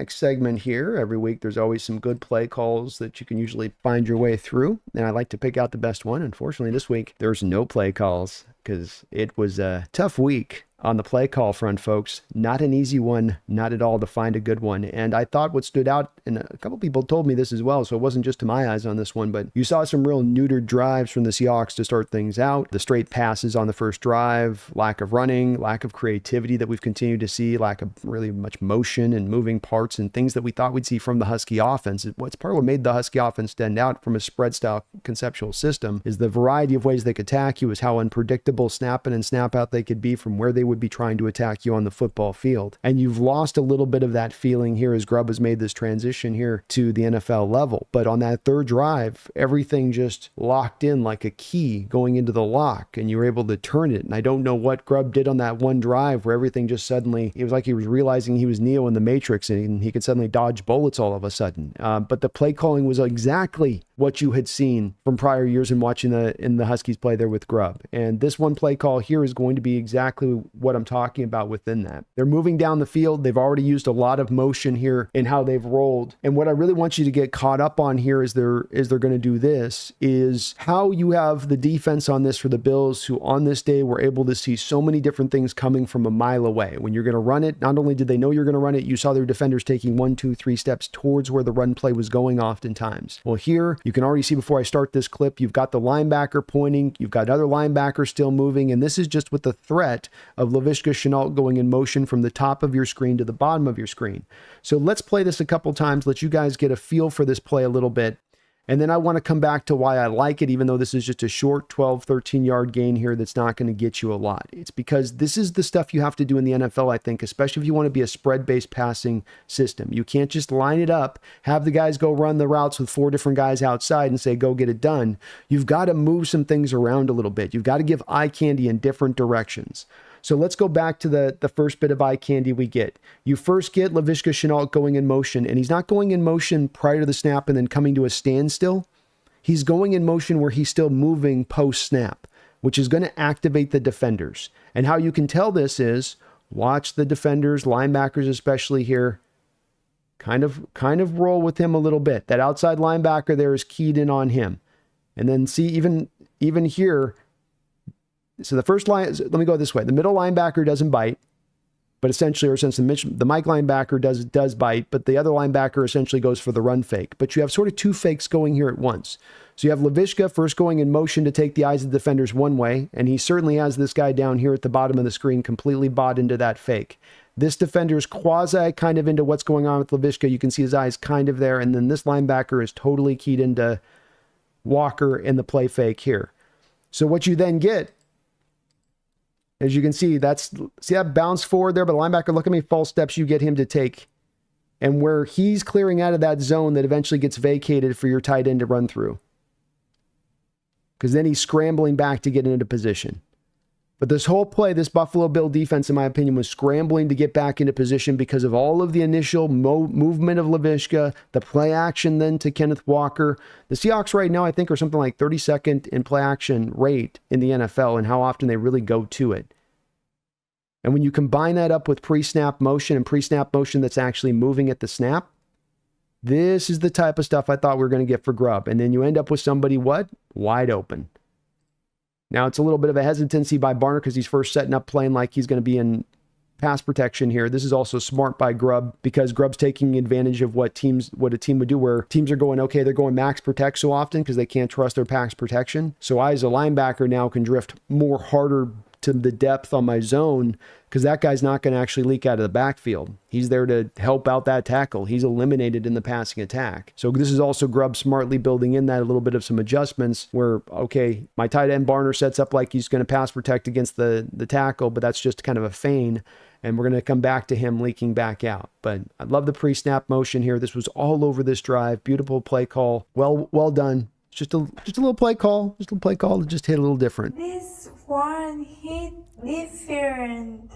Next segment here. Every week there's always some good play calls that you can usually find your way through, and I like to pick out the best one. Unfortunately, this week there's no play calls because it was a tough week on the play call front, folks. Not an easy one, not at all, to find a good one. And I thought what stood out, and a couple people told me this as well, so it wasn't just to my eyes on this one, but you saw some real neutered drives from the Seahawks to start things out. The straight passes on the first drive, lack of running, lack of creativity that we've continued to see, lack of really much motion and moving parts and things that we thought we'd see from the Husky offense. What's part of what made the Husky offense stand out from a spread style conceptual system is the variety of ways they could attack you, is how unpredictable snap in and snap out they could be from where they would be trying to attack you on the football field. And you've lost a little bit of that feeling here as Grubb has made this transition here to the NFL level. But on that third drive, everything just locked in like a key going into the lock, and you were able to turn it. And I don't know what Grubb did on that one drive where everything just suddenly, it was like he was realizing he was Neo in the Matrix and he could suddenly dodge bullets all of a sudden. But the play calling was exactly what you had seen from prior years in watching the Huskies play there with Grubb. And this one play call here is going to be exactly what I'm talking about within that. They're moving down the field. They've already used a lot of motion here in how they've rolled. And what I really want you to get caught up on here is they're going to do this, is how you have the defense on this for the Bills, who on this day were able to see so many different things coming from a mile away. When you're going to run it, not only did they know you're going to run it, you saw their defenders taking 1, 2, 3 steps towards where the run play was going oftentimes. Well, here you can already see before I start this clip, you've got the linebacker pointing, you've got other linebackers still moving, and this is just with the threat of Laviska Shenault going in motion from the top of your screen to the bottom of your screen. So let's play this a couple times, let you guys get a feel for this play a little bit. And then I want to come back to why I like it, even though this is just a short 12, 13-yard gain here that's not going to get you a lot. It's because this is the stuff you have to do in the NFL, I think, especially if you want to be a spread-based passing system. You can't just line it up, have the guys go run the routes with 4 different guys outside and say, go get it done. You've got to move some things around a little bit. You've got to give eye candy in different directions. So let's go back to the first bit of eye candy we get. You first get Laviska Shenault going in motion, and he's not going in motion prior to the snap and then coming to a standstill. He's going in motion where he's still moving post-snap, which is going to activate the defenders. And how you can tell this is watch the defenders, linebackers especially here, kind of roll with him a little bit. That outside linebacker there is keyed in on him. And then see even here, so the first line, let me go this way. The middle linebacker doesn't bite, but essentially, or since the Mike linebacker does bite, but the other linebacker essentially goes for the run fake. But you have sort of 2 fakes going here at once. So you have Laviska first going in motion to take the eyes of the defenders one way, and he certainly has this guy down here at the bottom of the screen completely bought into that fake. This defender's quasi kind of into what's going on with Laviska. You can see his eyes kind of there, and then this linebacker is totally keyed into Walker in the play fake here. So what you then get, as you can see, see that bounce forward there, but the linebacker, look at me, false steps you get him to take. And where he's clearing out of that zone that eventually gets vacated for your tight end to run through. Because then he's scrambling back to get into position. But this whole play, this Buffalo Bill defense, in my opinion, was scrambling to get back into position because of all of the initial movement of Laviska, the play action then to Kenneth Walker. The Seahawks right now, I think, are something like 32nd in play action rate in the NFL and how often they really go to it. And when you combine that up with pre-snap motion and pre-snap motion that's actually moving at the snap, this is the type of stuff I thought we were going to get for Grubb. And then you end up with somebody, what? Wide open. Now, it's a little bit of a hesitancy by Barner because he's first setting up playing like he's going to be in pass protection here. This is also smart by Grubb because Grubb's taking advantage of what a team would do, where teams are going, okay, they're going max protect so often because they can't trust their pass protection. So I, as a linebacker, now can drift more harder to the depth on my zone because that guy's not going to actually leak out of the backfield. He's there to help out that tackle. He's eliminated in the passing attack. So this is also Grubb smartly building in that a little bit of some adjustments where, okay, my tight end Barner sets up like he's going to pass protect against the tackle, but that's just kind of a feign. And we're going to come back to him leaking back out. But I love the pre-snap motion here. This was all over this drive. Beautiful play call. Well done. Just a little play call. Just a little play call that just hit a little different. This one hit different.